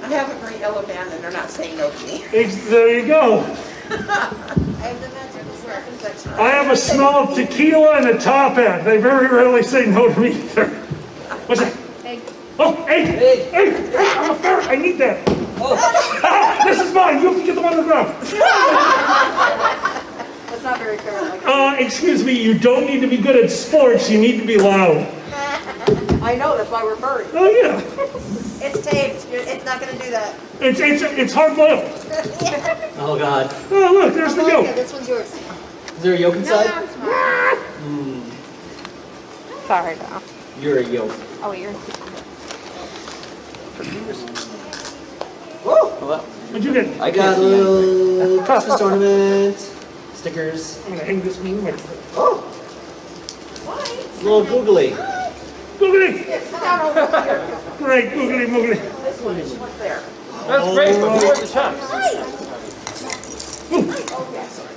I have a great yellow band and they're not saying no to me. There you go. I have a smell of tequila and a top hat. They very rarely say no to me either. What's that? Egg. Oh, egg! Egg! I'm a ferret. I need that. Oh. This is mine. You have to get the one on the ground. That's not very fair. Excuse me. You don't need to be good at sports. You need to be loud. I know. That's why we're furry. Oh yeah. It's taped. It's not going to do that. It's hard boiled. Oh God. Oh look, there's the yolk. Okay, this one's yours. Is there a yolk inside? Sorry, though. You're a yolk. Oh, you're. Whoa! Hello. What'd you get? I got a little Christmas ornament, stickers. I'm gonna hang this one right. Oh! A little googly. Googly! Great, googly moogly. This one is what's there. That's great, but where's the chops?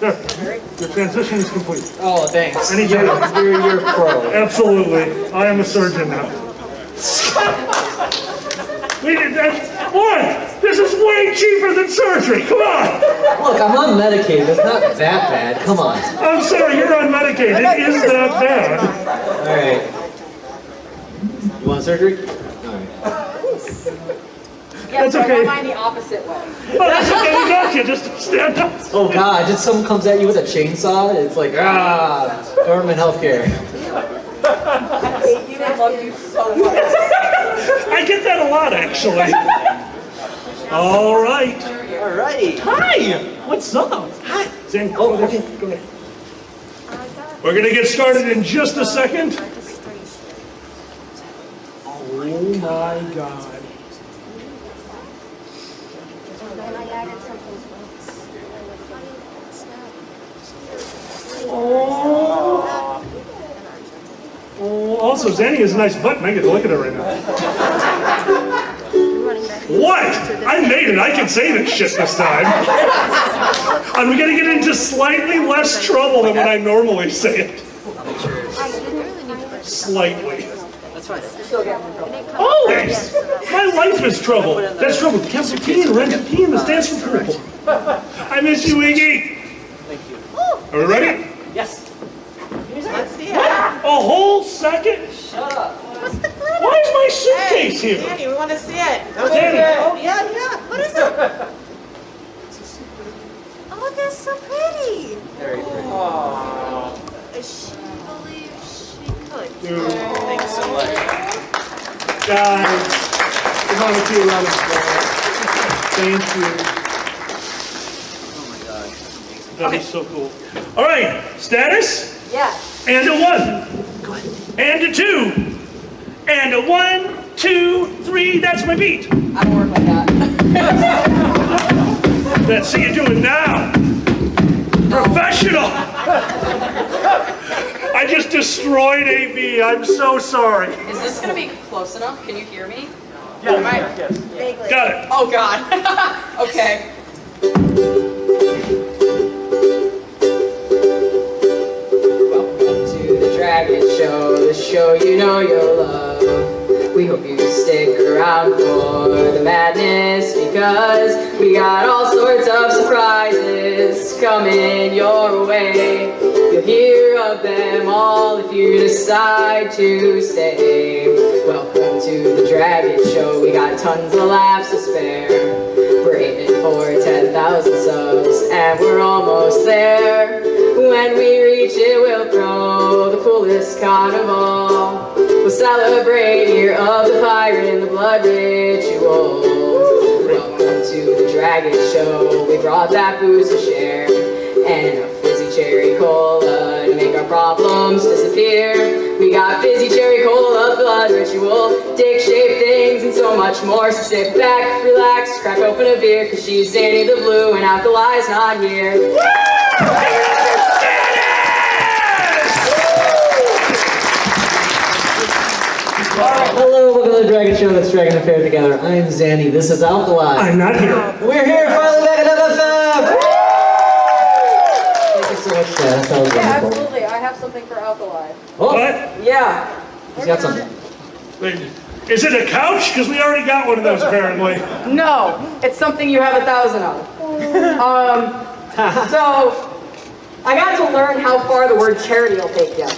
There. Your transition is complete. Oh, thanks. Anytime. You're pro. Absolutely. I am a surgeon now. We did that. What? This is way cheaper than surgery. Come on. Look, I'm unmedicated. It's not that bad. Come on. I'm sorry, you're unmedicated. It is that bad. All right. You want surgery? All right. That's okay. Mine the opposite way. Oh, that's okay. We got you. Just stand up. Oh God! Just someone comes at you with a chainsaw. It's like government healthcare. I hate you. I love you so much. I get that a lot, actually. All right. Alrighty. Hi. What's up? Hi. Zane, Oh, okay. Go ahead. We're going to get started in just a second. Oh, my God. Oh. Oh, also, Zanny has a nice butt, and I get to look at it right now. What? I made it. I can say this shit this time. I'm going to get into slightly less trouble than when I normally say it. Slightly. That's fine. Always. My life is trouble. That's trouble. Cancel P and Red P and the stands for purple. I miss you, Iggy. Thank you. Are we ready? Yes. Let's see it. A whole second? Shut up. What's the glitter? Why is my suitcase here? Danny, we want to see it. Danny. Oh, yeah. What is it? Oh, that's so pretty. Very pretty. She believes she could. Dude, Thanks so much. guys, I want to see a round of applause. Thank you. Oh my God. That is so cool. All right, status? Yeah. And a 1. Go ahead. And a 2. And a 1, 2, 3. That's my beat. I don't work like that. Let's see you do it now. Professional. I just destroyed AV. I'm so sorry. Is this going to be close enough? Can you hear me? Yeah, Right. Vaguely. Got it. Oh, God. Okay. Welcome to the Dragget Show, the show you know you'll love. We hope you stick around for the madness, because we got all sorts of surprises coming your way. You'll hear of them all if you decide to stay. Welcome to the Dragget Show, we got tons of laughs to spare. We're aiming for 10,000 subs, and we're almost there. When we reach it, we'll throw the coolest carnival. We'll celebrate year of the pirate and the blood ritual. Welcome to the Dragget Show, we brought that booze to share, and a fizzy cherry cola to make our problems disappear. We got fizzy cherry cola, blood ritual, dick-shaped things, and so much more. So sit back, relax, crack open a beer, cause she's Zanny the Blue and Alkali's not here. Hello, welcome to the Dragget Show that's dragging the fair together. I'm Zanny, this is Alkali. I'm not here. We're here finally back at MFF! Thank you so much, Chad. That was Yeah, wonderful. absolutely. I have something for Alkali. Oh, What? Yeah. he's got something. Wait, Is it a couch? Because we already got one of those apparently. No, it's something you have 1,000 of. So, I got to learn how far the word charity will take you.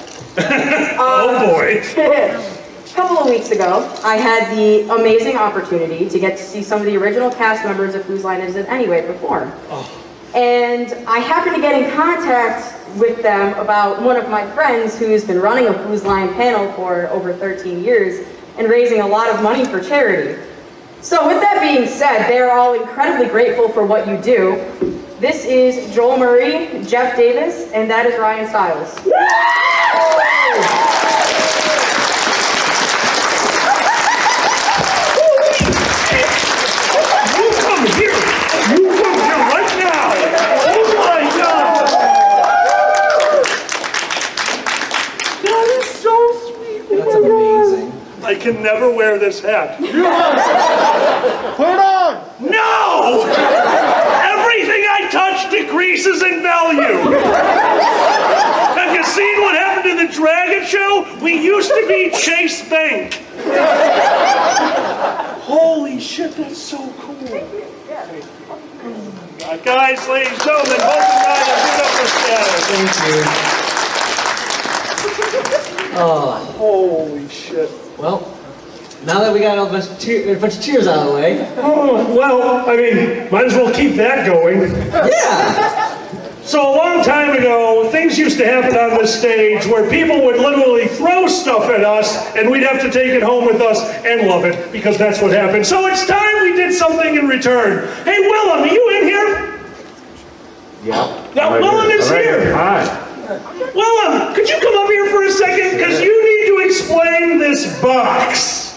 Oh boy. A couple of weeks ago, I had the amazing opportunity to get to see some of the original cast members of Whose Line Is It Anyway perform. And I happened to get in contact with them about one of my friends who's been running a Whose Line panel for over 13 years and raising a lot of money for charity. So with that being said, they are all incredibly grateful for what you do. This is Joel Murray, Jeff Davis, and that is Ryan Stiles. You come here! You come here right now! Oh my God! That is so sweet. That's amazing. I can never wear this hat. Put it on! No! Everything I touch decreases in value. Have you seen what happened to the Dragget Show? We used to be Chase Bank. Holy shit, that's so cool. Guys, ladies and gentlemen, both and I have put up for status. Thank you. Oh, Holy shit. well, now that we got a bunch of cheers out of the way. Oh, well, I mean, might as well keep that going. Yeah! So a long time ago, things used to happen on this stage where people would literally throw stuff at us and we'd have to take it home with us and love it because that's what happened. So it's time we did something in return. Hey, Willem, are you in here? Yeah. Yeah, Willem is here. Hi. Willem, could you come up here for a second? Because you need to explain this box.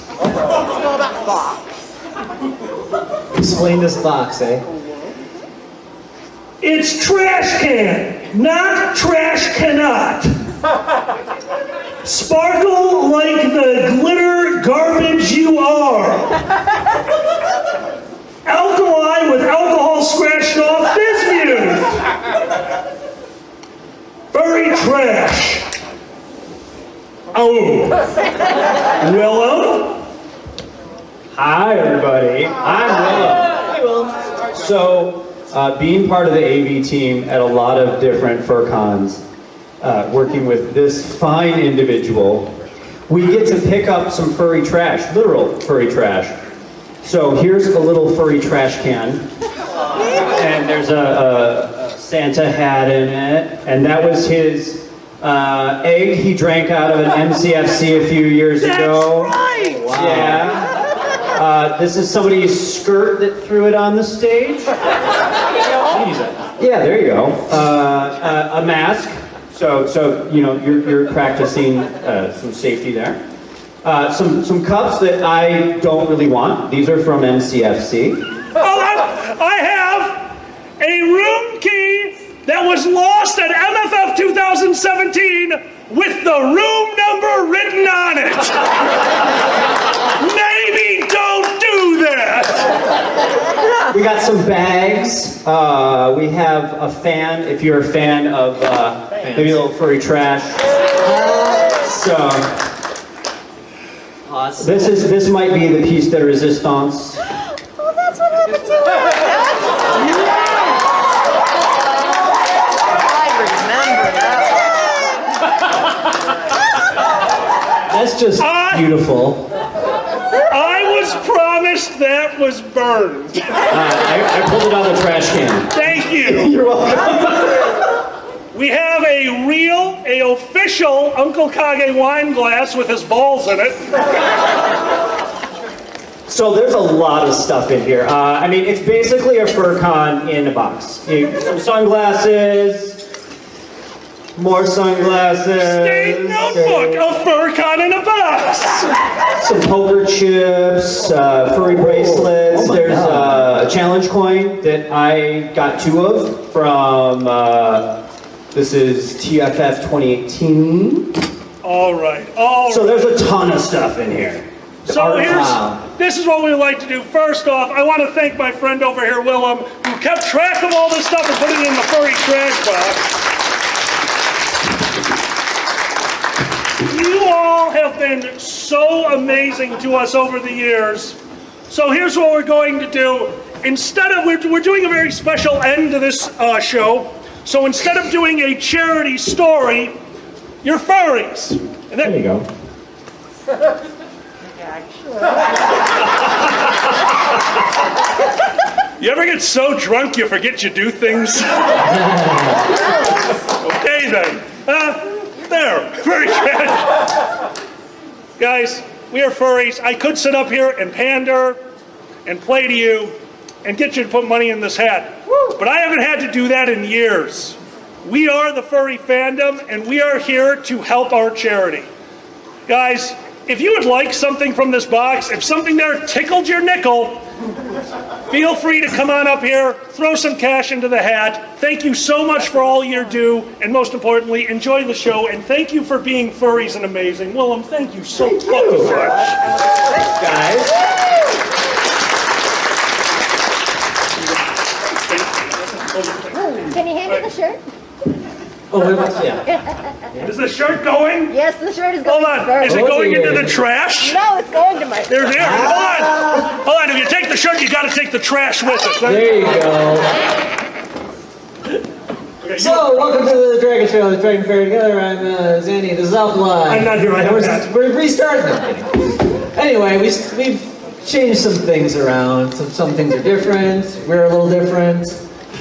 Explain this box, eh? It's trash can, not trash cannot. Sparkle like the glitter garbage you are. Alkali with alcohol scratched off bismuth. Furry trash. Oh. Willem? Hi, everybody. I'm Willem. So, being part of the AV team at a lot of different fur cons, working with this fine individual, we get to pick up some furry trash, literal furry trash. So here's a little furry trash can, and there's a Santa hat in it, and that was his egg he drank out of an MCFC a few years ago. That's right! Wow. Yeah. This is somebody's skirt that threw it on the stage. Yeah, there you go. A mask. So you know you're practicing some safety there. Some cups that I don't really want. These are from MCFC. Oh, I have a room key that was lost at MFF 2017 with the room number written on it. Maybe don't do that. We got some bags. We have a fan, if you're a fan of maybe a little furry trash. So Awesome. this might be the piece de resistance. Oh, that's what happened to it. I remember that. That's just beautiful. I was promised that was burned. I pulled it out of the trash can. Thank you. You're welcome. We have a official Uncle Kage wine glass with his balls in it. So there's a lot of stuff in here. I mean, it's basically a fur con in a box. Some sunglasses, more sunglasses. State notebook, a fur con in a box. Some poker chips, furry bracelets. There's a challenge coin that I got 2 of from, this is TFF 2018. All right. So there's a ton of stuff in here. So this is what we like to do. First off, I want to thank my friend over here, Willem, who kept track of all this stuff and put it in the furry trash box. You all have have been so amazing to us over the years. So here's what we're going to do. Instead of, we're doing a very special end to this show. So instead of doing a charity story, you're furries. And There you go. You ever get so drunk you forget you do things? Okay then. There. Very good. Guys, we are furries. I could sit up here and pander and play to you and get you to put money in this hat. But I haven't had to do that in years. We are the furry fandom, and we are here to help our charity. Guys, if you would like something from this box, if something there tickled your nickel, feel free to come on up here, throw some cash into the hat. Thank you so much for all you do, and most importantly, enjoy the show, and thank you for being furries and amazing. Willem, thank you so fucking much. Thanks, guys. Can you hand me the shirt? Oh, wait, what's, yeah. Is the shirt going? Yes, the shirt is going Hold on. first. Is it going into the trash? No, it's going to my... There's here. Hold on. Hold on. If you take the shirt, you got to take the trash with it. There you go. Okay, So, welcome to the Dragget Show, the Dragon Fair together. I'm Zanny, this is Alkali. I'm not here, I have that. We're restarting them. Anyway, we've changed some things around. Some things are different. We're a little different.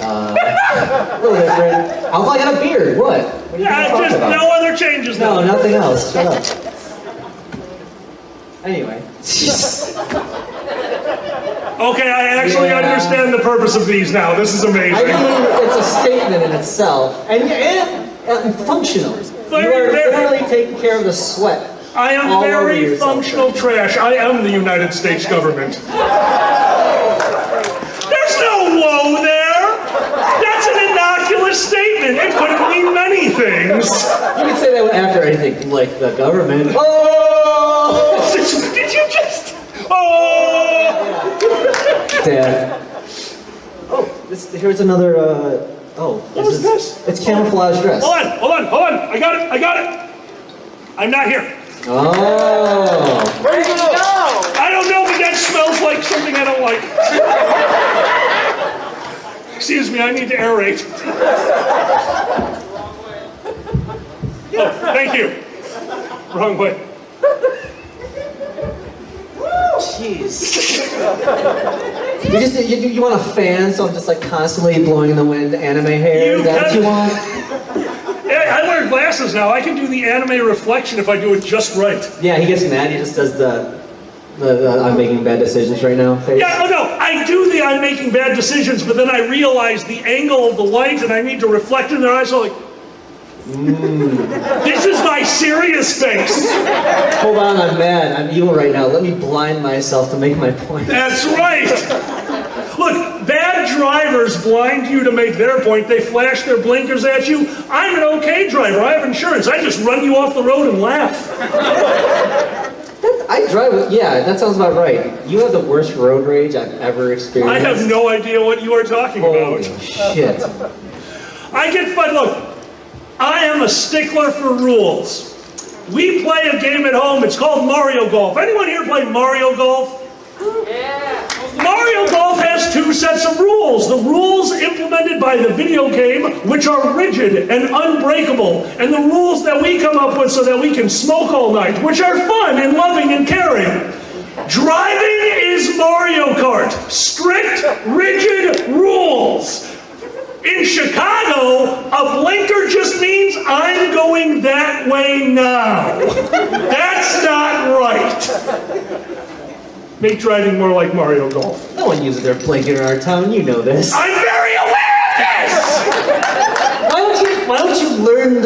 A little different. Alkali got a beard. What? What are you Yeah, talking just about? no other changes. No, though. nothing else. Shut up. Anyway. Okay, I actually Yeah. understand the purpose of these now. This is amazing. I mean, it's a statement in itself, and functional. You are literally taking care of the sweat. I am all over very yourself. functional trash. I am the United States government. There's no whoa there. That's an innocuous statement. It could mean many things. You can say that after anything, like the government. Oh! Did you just? Oh! Dad. Oh, here's another. What was this? It's camouflage dress. Hold on. I got it. I'm not here. Oh. Where did you go? I don't know, but that smells like something I don't like. Excuse me, I need to aerate. Oh, thank you. Wrong way. Jeez. You want a fan, so I'm just like constantly blowing in the wind anime hair? Is that what you want? Hey, I wear glasses now. I can do the anime reflection if I do it just right. Yeah, he gets mad. He just does the I'm making bad decisions right now face. Yeah, oh no, I do the I'm making bad decisions, but then I realize the angle of the light and I need to reflect in their eyes, so like, this is my serious face. Hold on, I'm mad. I'm evil right now. Let me blind myself to make my point. That's right. Look, bad drivers blind you to make their point. They flash their blinkers at you. I'm an okay driver. I have insurance. I just run you off the road and laugh. I drive. Yeah, that sounds about right. You have the worst road rage I've ever experienced. I have no idea what you are talking Holy about. shit. I get fun. Look, I am a stickler for rules. We play a game at home. It's called Mario Golf. Anyone here play Mario Golf? Yeah. Mario Golf has two sets of rules. The rules implemented by the video game, which are rigid and unbreakable, and the rules that we come up with so that we can smoke all night, which are fun and loving and caring. Driving is Mario Kart. Strict, rigid rules. In Chicago, a blinker just means I'm going that way now. That's not right. Make driving more like Mario Golf. No one uses their blinker in our town. You know this. I'm very aware of this! Why don't you learn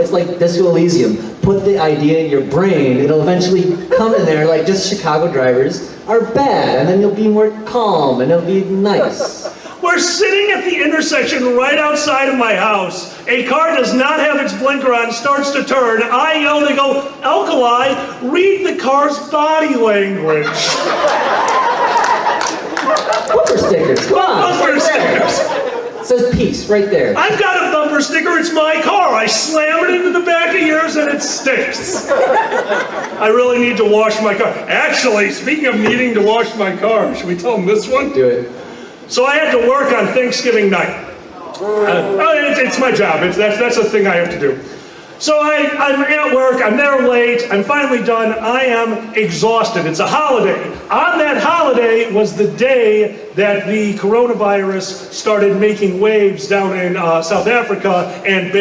it's like Disco Elysium. Put the idea in your brain. It'll eventually come in there like just Chicago drivers are bad. And then you'll be more calm and it'll be nice. We're sitting at the intersection right outside of my house. A car does not have its blinker on, starts to turn. I yell, they go, Alkali, read the car's body language. Bumper stickers, come on. Bumper stickers. It says peace right there. I've got a bumper bumper sticker, it's my car. I slam it into the back of yours and it stinks. I really need to wash my car. Actually, speaking of needing to wash my car, should we tell them this one? Do it. So I had to work on Thanksgiving night. It's my job. That's a thing I have to do. So I'm at work, I'm there late, I'm finally done, I am exhausted. It's a holiday. On that holiday was the day that the coronavirus started making waves down in South Africa and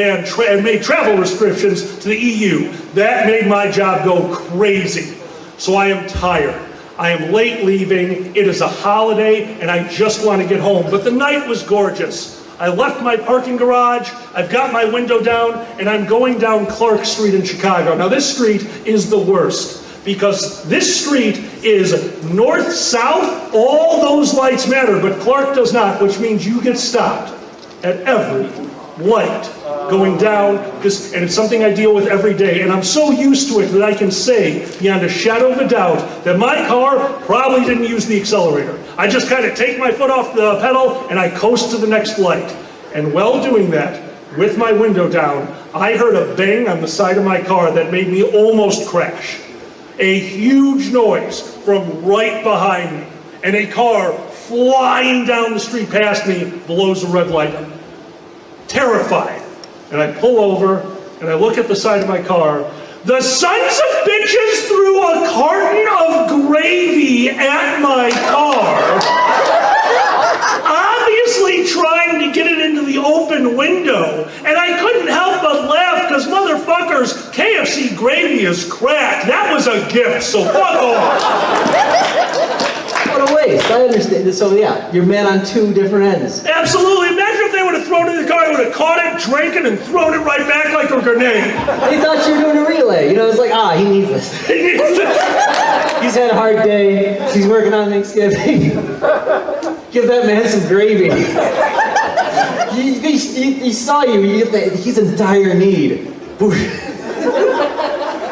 made travel restrictions to the EU. That made my job go crazy. So I am tired. I am late leaving, it is a holiday, and I just want to get home. But the night was gorgeous. I left my parking garage, I've got my window down, and I'm going down Clark Street in Chicago. Now this street is the worst, because this street is north-south, all those lights matter, but Clark does not, which means you get stopped at every light going down, and it's something I deal with every day, and I'm so used to it that I can say, beyond a shadow of a doubt, that my car probably didn't use the accelerator. I just kind of take my foot off the pedal, and I coast to the next light. And while doing that, with my window down, I heard a bang on the side of my car that made me almost crash. A huge noise from right behind me, and a car flying down the street past me blows a red light up. Terrified. And I pull over, and I look at the side of my car. The sons of bitches threw a carton of gravy at my car. Obviously trying to get it into the open window. And I couldn't help but laugh, because motherfuckers, KFC gravy is crack. That was a gift, so fuck off. What a waste. I understand. So yeah, you're man on two different ends. Absolutely. Imagine if they would have thrown it in the car, I would have caught it, drank it, and thrown it right back like a grenade. They thought you were doing a relay. You know, it's like, he needs this. He's had a hard day. He's working on Thanksgiving. Give that man some gravy. He saw you. He's in dire need.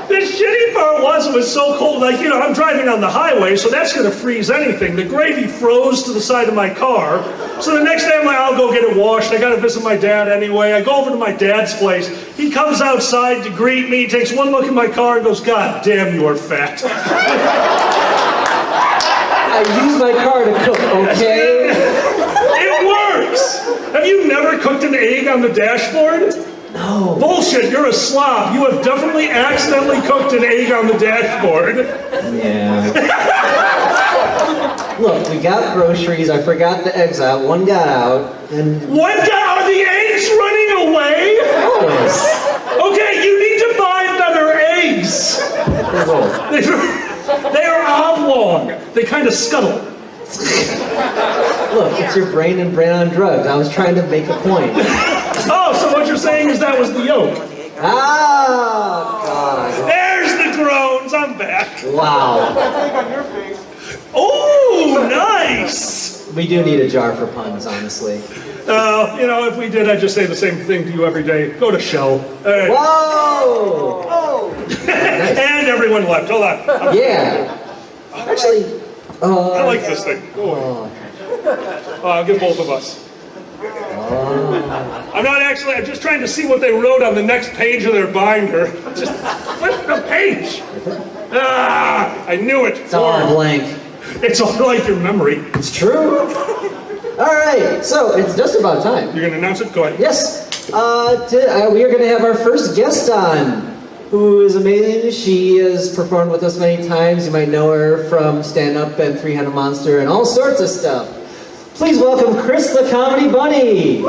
The shitty part was it was so cold, like, I'm driving on the highway, so that's going to freeze anything. The gravy froze to the side of my car. So the next day I'm like, I'll go get it washed. I got to visit my dad anyway. I go over to my dad's place. He comes outside to greet me, takes one look at my car and goes, God damn, you are fat. I use my car to cook, okay? It works! Have you never cooked an egg on the dashboard? No. Bullshit, you're a slob. You have definitely accidentally cooked an egg on the dashboard. Yeah. Look, we got groceries. I forgot the eggs out. One got out. And What? Are the eggs running away? Always. Okay, you need to buy better eggs. They are oblong. They kind of scuttle. Look, it's your brain and brain on drugs. I was trying to make a point. Oh, so what you're saying is that was the yolk. Ah, God. There's the groans. I'm back. Wow. Oh, nice. We do need a jar for puns, honestly. If we did, I'd just say the same thing to you every day. Go to Shell. Whoa! And everyone left. Hold on. Yeah. Actually, I like this thing. Go away. I'll give both of us. I'm just trying to see what they wrote on the next page of their binder. Just flip the page. I knew it. It's all blank. It's all like your memory. It's true. All right, so it's just about time. You're going to announce it? Go ahead. Yes. We are going to have our first guest on, who is amazing. She has performed with us many times. You might know her from stand-up and 300 Monster and all sorts of stuff. Please welcome Chris the Comedy Bunny.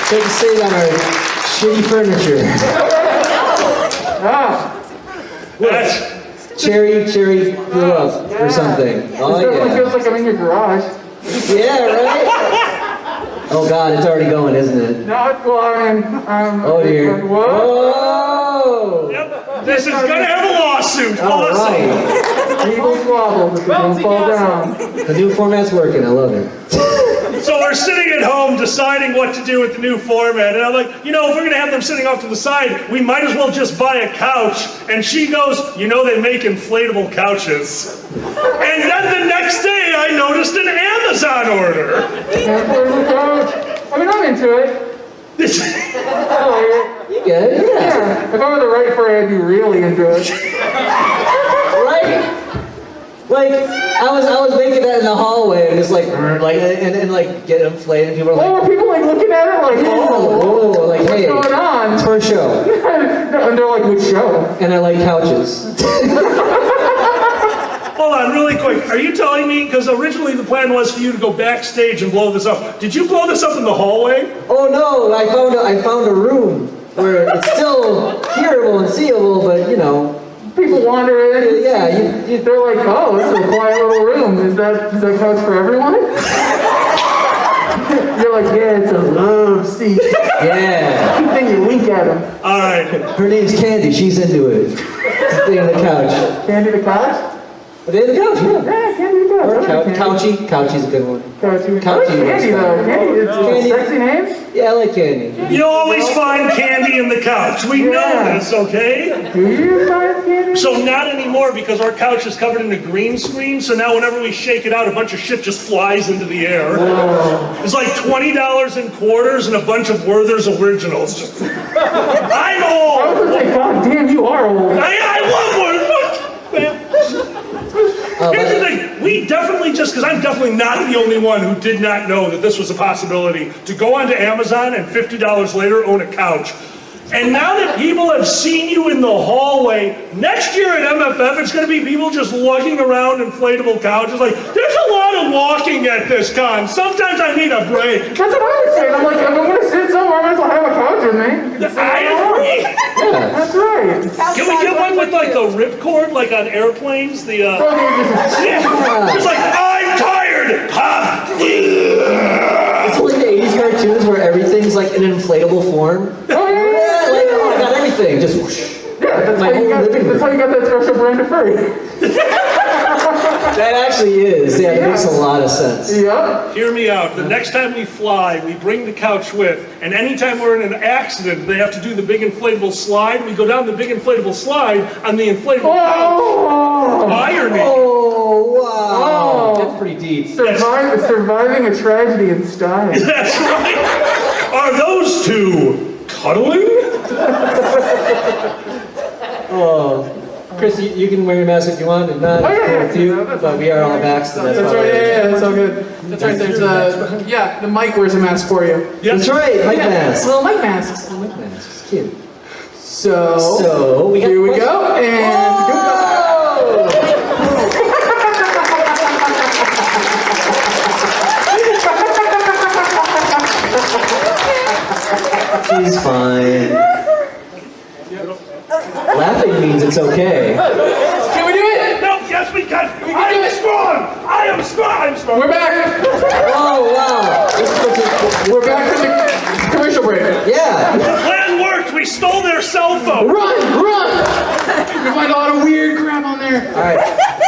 Take a seat on our shitty furniture. That's Cherry grew up or something. Oh yeah. Feels like I'm in your garage. Yeah, right? Oh God, it's already going, isn't it? No, it's going. Oh dear. Whoa! Yep. This is going to have a lawsuit. All Awesome. right. Evil squabble, but they don't fall down. The new format's working, I love it. So we're sitting at home deciding what to do with the new format. And I'm like, if we're going to have them sitting off to the side, we might as well just buy a couch. And she goes, they make inflatable couches. And then the next day, I noticed an Amazon order. I mean, I'm into it. You get it? Yeah. If I were the right furry, I'd be really into it. Right? Like, I was making that in the hallway and just like get inflated. People are like, Oh, people like looking at it like, oh, like, what's hey, going on? it's for a show. And they're like, which show? And I like couches. Hold on, really quick. Are you telling me, because originally the plan was for you to go backstage and blow this up. Did you blow this up in the hallway? Oh no, I found a room where it's still hearable and seeable, but People wander in. yeah, They're like, oh, this is a quiet little room. Is that couch for everyone? You're like, yeah, it's a love seat. yeah. Then you wink at them. All right. Her name's Candy. She's into it. Stay on the couch. Candy the couch? Stay on the couch. Yeah. Yeah, Candy the couch. I like Candy. Couchy's a good one. Couchy. I like Couchy Candy was though. Candy, it's a Candy. sexy name. Yeah, I like Candy. You always find candy in the couch. We know this, okay? Do you find Candy? So not anymore, because our couch is covered in a green screen, so now whenever we shake it out, a bunch of shit just flies into the air. It's like $20 in quarters and a bunch of Werther's Originals. I'm old! I was gonna say, God damn, you are old. I love Werther's! Here's the thing, we definitely because I'm definitely not the only one who did not know that this was a possibility, to go onto Amazon and $50 later own a couch. And now that people have seen you in the hallway, next year at MFF, it's going to be people just lugging around inflatable couches. Like, there's a lot of walking at this con. Sometimes I need a break. That's what I was saying. I'm like, if I'm gonna sit somewhere, I might as well have a couch with me. I agree. That's right. Can we get one with like the ripcord, like on airplanes? The yeah. It's like, I'm tired. Ha. It's like the 80s cartoons where everything's like in an inflatable form. Oh yeah. Like, I got everything. Just whoosh. Yeah, that's how you got that special brand of furry. That actually is. Yeah, it makes a lot of sense. Yep. Hear me out. The next time we fly, we bring the couch with, and anytime we're in an accident, they have to do the big inflatable slide. We go down the big inflatable slide on the inflatable couch. Irony. Oh, wow. Oh. That's pretty deep. Surviving a tragedy in style. That's right. Are those two cuddling? Oh. Chris, you can wear your mask if you want, and not with you, but we are all vaxxed. So That's right, yeah, that's all good. That's right, there's the mic wears a mask for you. Yep. That's right, mic mask. Little mic masks. Mic masks, cute. So we got here we go, and She's fine. Laughing means it's okay. can we do it? No, yes we can. do I am it. strong. I am strong. I'm strong. We're back. Oh, wow. We're back from the commercial break. Yeah. The plan worked. We stole their cell phone. Run! We find a lot of weird crap on there. All right.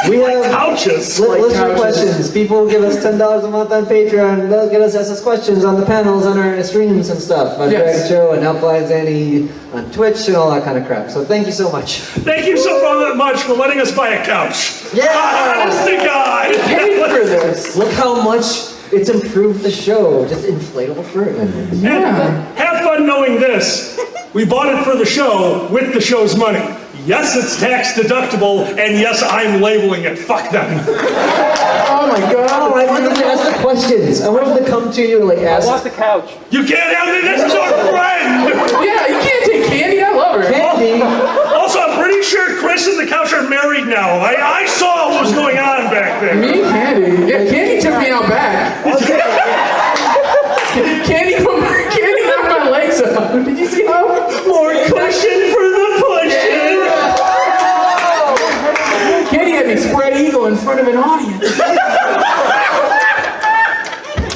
We have Couches. listener couches. questions. People give us $10 a month on Patreon. They'll get us ask us questions on the panels, on our streams and stuff. On Yes. Dragget Show and Alkali Zanny on Twitch and all that kind of crap. So thank you so much. Thank you so much for letting us buy a couch. Yeah. Honest to God. Paid for this. Look how much it's improved the show. Just inflatable furry. Yeah. Have fun knowing this. We bought it for the show with the show's money. Yes, it's tax deductible, and yes, I'm labeling it. Fuck them. Oh my Oh, god. I want them to ask the questions. I want them to come to you and like ask. the couch. You can't have it. This is our friend. Yeah, you can't take Candy. I love her. Candy. Also, I'm pretty sure Chris and the couch are married now. I saw what was going on back there. Me and Candy. Yeah, Candy took me out back. Candy knocked my legs up. Did you see how? More cushion for the pushing. Candy had me spread eagle in front of an audience.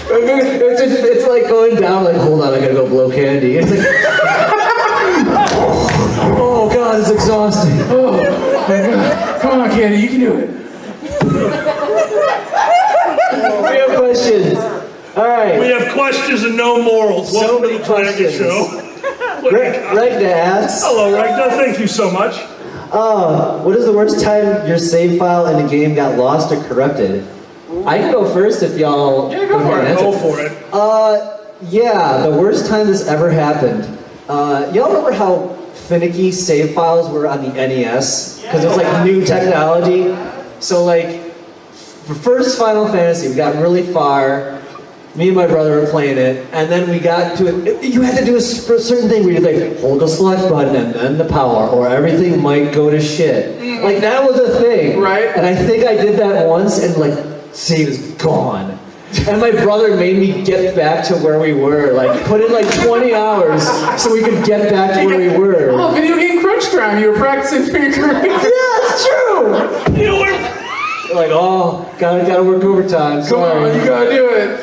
It's like going down, like, hold on, I gotta go blow Candy. It's like, oh god, it's exhausting. Oh my god. Come on, Candy, you can do it. We have questions. Alright. questions and no morals. So Welcome many to the Dragget questions. Show. Regda asks, Hello, Regda. Thank you so much. what is the worst time your save file in the game got lost or corrupted? I can go first if y'all... Yeah, go for it. Go for it. Yeah, the worst time this ever happened. Y'all remember how finicky save files were on the NES? Because it was like new technology. So like, for first Final Fantasy, we got really far. Me and my brother were playing it, and then we got to it. You had to do a certain thing where you like hold the select button and then the power, or everything might go to shit. Like that was a thing, Right. And I think I did that once, and like save is gone. And my brother made me get back to where we were, like put in like 20 hours so we could get back to where we were. Oh, video game crunch time. You were practicing for your career. Yeah, it's true. You were... Like, oh, gotta work overtime. Come Sorry. on, you gotta do it.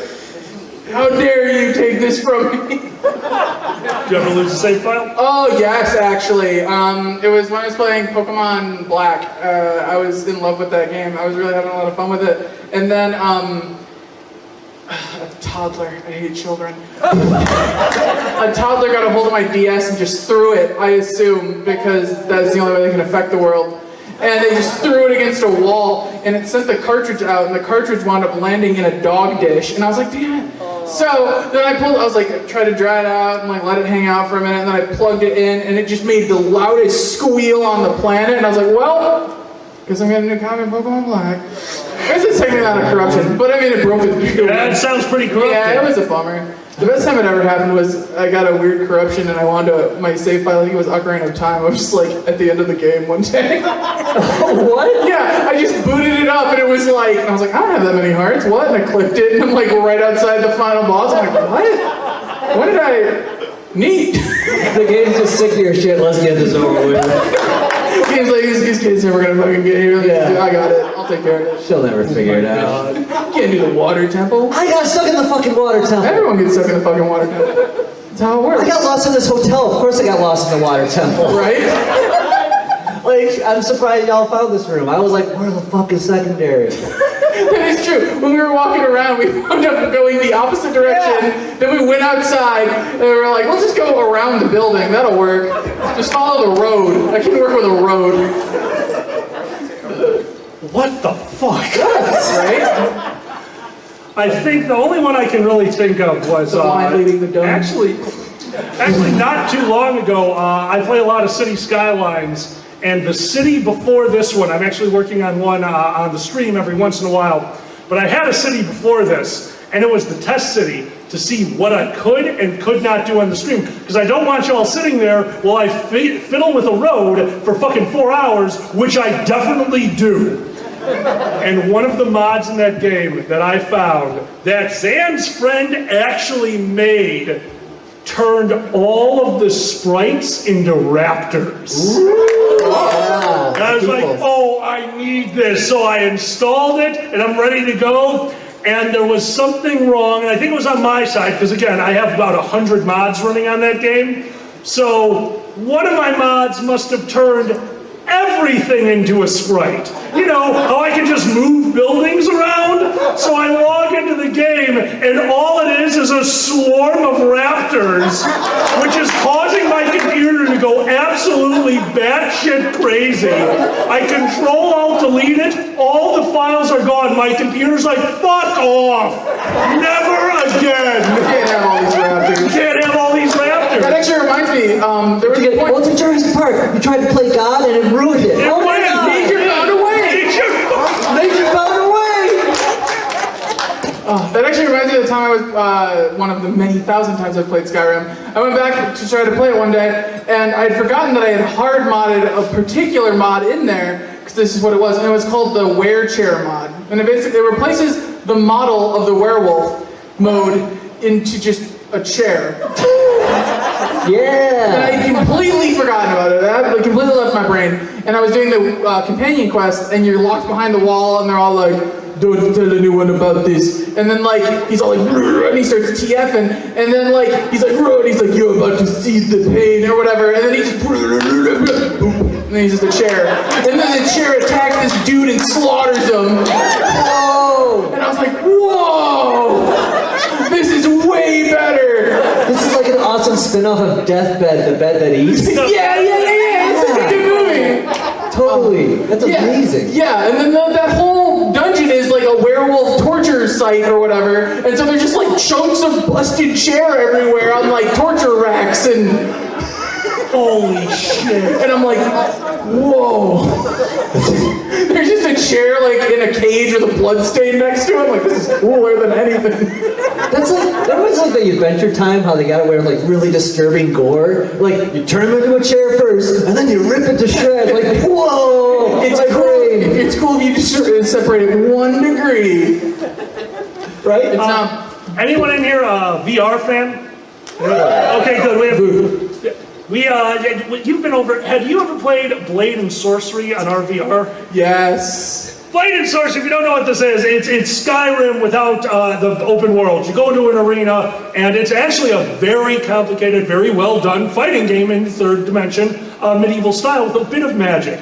How dare you take this from me? Did you ever lose a save file? Oh, yes, actually. It was when I was playing Pokemon Black. I was in love with that game. I was really having a lot of fun with it. And then, a toddler, I hate children. A toddler got a hold of my DS and just threw it, I assume, because that's the only way they can affect the world. And they just threw it against a wall, and it sent the cartridge out, and the cartridge wound up landing in a dog dish. And I was like, damn it. So then I was like, tried to dry it out and like let it hang out for a minute, and then I plugged it in, and it just made the loudest squeal on the planet. And I was like, well, guess I'm getting a new copy of Pokemon Black. I guess it's technically not a corruption, but I mean it broke the That sounds pretty corrupt. Yeah, it was a bummer. The best time it ever happened was I got a weird corruption and I wanted to, my save file, I think it was Ocarina of Time. I was just like at the end of the game one day. What? Yeah, I just booted it up and it was like, and I was like, I don't have that many hearts, what? And I clicked it and I'm like right outside the final boss. I'm like, what? What did I need? The game's just sick of your shit. Let's get this over with. Game's like, these kids never gonna fucking get here. Yeah. I got it. I'll take care of it. She'll never figure it out. Can't do the water temple. I got stuck in the fucking water temple. Everyone gets stuck in the fucking water temple. That's how it works. I got lost in this hotel. Of course I got lost in the water temple. Right? Like, I'm surprised y'all found this room. I was like, where the fuck is secondary? That is true. When we were walking around, we wound up going the opposite direction. Yeah. Then we went outside, and we were like, let's just go around the building. That'll work. Just follow the road. I can work with a road. What the fuck? Right? I think the only one I can really think of was The line leading the dome. actually not too long ago. I play a lot of City Skylines, and the city before this one, I'm actually working on one on the stream every once in a while. But I had a city before this, and it was the test city to see what I could and could not do on the stream. Because I don't want y'all sitting there while I fiddle with a road for fucking 4 hours, which I definitely do. And one of the mods in that game that I found that Zan's friend actually made turned all of the sprites into raptors. Yeah, And I was like, oh, I need this. So I installed it, and I'm ready to go. And there was something wrong, and I think it was on my side, because again, I have about 100 mods running on that game. So one of my mods must have turned everything into a sprite. You know, how I can just move buildings around? So I log into the game, and all it is a swarm of raptors, which is causing my computer to go absolutely batshit crazy. I Control-Alt-Delete it, all the files are gone. My computer's like, fuck off! Never again! You can't have all these raptors. You can't have all these raptors! That actually reminds me, there was a point... Well, it's in Jurassic Park. You tried to play God and it ruined it. Oh my God! Nature found a way! Nature found a way! That actually reminds me of the time I was, one of the many thousand times I played Skyrim. I went back to try to play it one day, and I had forgotten that I had hard modded a particular mod in there, because this is what it was, and it was called the Were Chair mod. And it basically replaces the model of the werewolf mode into just a chair. Yeah! And I had completely forgotten about it. That completely left my brain. And I was doing the companion quest, and you're locked behind the wall, and they're all like, don't tell anyone about this. And then like, he's all like, and he starts TFing, and then like, he's like, and he's like, you're about to see the pain, or whatever. And then he just, and then he's just a chair. And then the chair attacks this dude and slaughters him. Whoa! And I was like, whoa! This is way better spin off of Deathbed, the bed that eats? Yeah. It's a good movie. Totally. That's amazing. Yeah, and then that whole dungeon is like a werewolf torture site or whatever, and so there's just like chunks of busted chair everywhere on like torture racks and Holy shit. and I'm like, whoa. There's just a chair like in a cage with a blood stain next to it. I'm like, this is cooler than anything. That's like, that was like the Adventure Time, how they gotta wear like really disturbing gore. Like, you turn them into a chair first, and then you rip it to shreds. Like, whoa! It's like cool. rain. It's cool if you just separate it 1 degree. Right? It's not. Anyone in here a VR fan? Okay, good. You've been over. Have you ever played Blade and Sorcery on our VR? Yes. Blade and Sorcery, if you don't know what this is, it's Skyrim without the open world. You go into an arena, and it's actually a very complicated, very well done fighting game in the third dimension, medieval style with a bit of magic.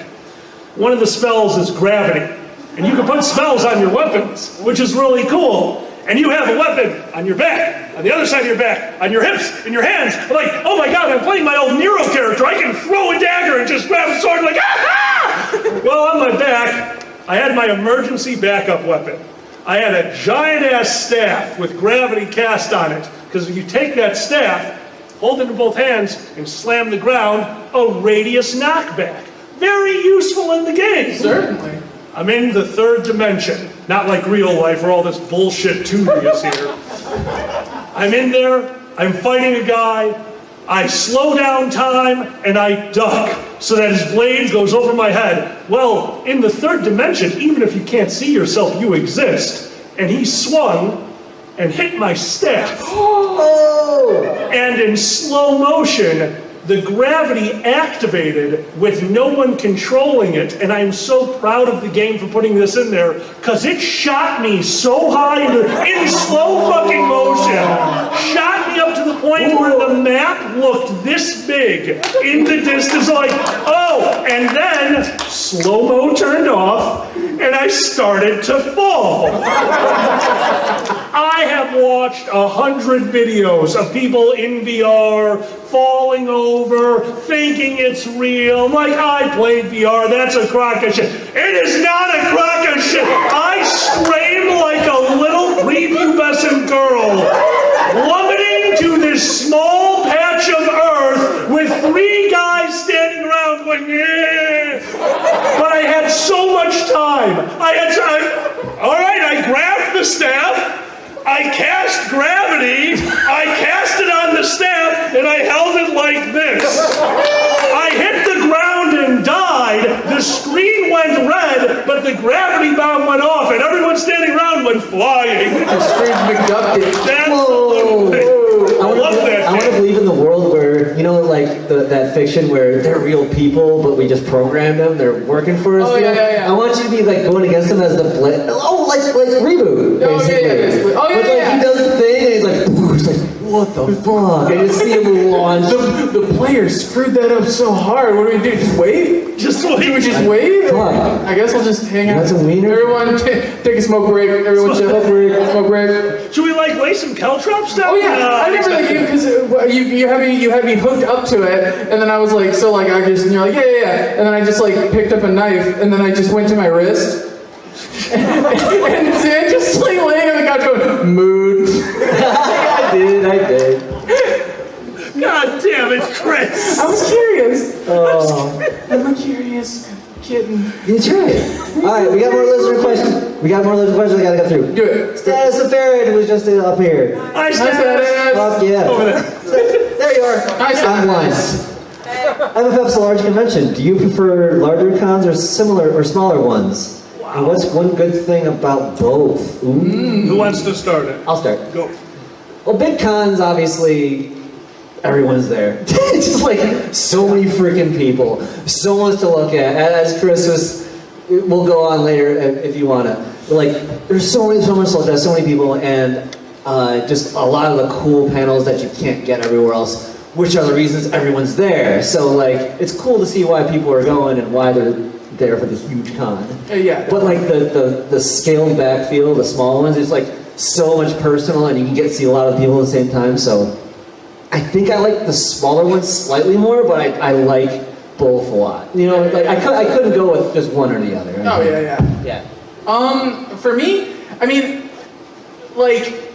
One of the spells is gravity, and you can put spells on your weapons, which is really cool. And you have a weapon on your back, on the other side of your back, on your hips, in your hands. I'm like, oh my god, I'm playing my old Nero character. I can throw a dagger and just grab a sword like, ah! Well, on my back, I had my emergency backup weapon. I had a giant-ass staff with gravity cast on it. Because if you take that staff, hold it in both hands, and slam the ground, a radius knockback. Very useful in the game. Certainly. I'm in the third dimension. Not like real life where all this bullshit 2D is here. I'm in there, I'm fighting a guy, I slow down time, and I duck so that his blade goes over my head. Well, in the third dimension, even if you can't see yourself, you exist. And he swung and hit my staff. Oh! And in slow motion, the gravity activated with no one controlling it, and I'm so proud of the game for putting this in there, because it shot me so high in slow fucking motion. Shot me up to the point where the map looked this big in the distance, like, oh, and then slow-mo turned off, and I started to fall. I have watched 100 videos of people in VR falling over, thinking it's real. Like, I played VR, that's a crock of shit. It is not a crock of shit. I screamed like a little prepubescent girl, plummeting to this small patch of earth with 3 guys standing around going, yeah. But I had so much time. All right, I grabbed the staff, I cast gravity, I cast it on the staff, and I held it like this. I hit the ground and died, the screen went red, but the gravity bomb went off, and everyone standing around went flying. The screen's McDucked. Absolutely. I love that. I want to believe in the world where, you know, like that fiction where they're real people, but we just program them, they're working for us. Oh, yeah. I want you to be like going against them as the like Reboot, basically. Oh, But like he does the thing and he's like, what the fuck? I just see him launch. The players screwed that up so hard. What do we do? Just wait? Just wait. Do we just wait? Fuck. I guess we'll just hang out. Want some wiener? Everyone take a smoke break. Everyone chill. Smoke break. Should we like lay some caltrops down? Oh yeah, I never like you because you had me hooked up to it, and then I was like, so like I just and you're like yeah, and then I just like picked up a knife, and then I just went to my wrist, and Zan just like laying on the couch going mood. I did. God damn it, Chris. I was curious. Oh. I'm a curious kitten. That's right. Alright, we got more listener questions. We gotta go through. Do it. Status of Ferret was just up here. Hi, Status. Fuck yeah. Over there. There you are. Hi, I'm blind. MFF's a large convention. Do you prefer larger cons or similar or smaller ones? Wow. And what's one good thing about both? Ooh. Who wants to start it? I'll start. Go. Well, big cons, obviously, everyone's there. It's just like so many freaking people. So much to look at. As Chris we'll go on later if you want to. Like, there's so much to look at, so many people, and just a lot of the cool panels that you can't get everywhere else, which are the reasons everyone's there. So, like, it's cool to see why people are going and why they're there for this huge con. Yeah. But, like, the scaled back feel, the small ones, it's like so much personal, and you can get to see a lot of people at the same time, so I think I like the smaller ones slightly more, but I like both a lot. You know, like I couldn't go with just one or the other. Oh yeah. Yeah. For me, I mean, like,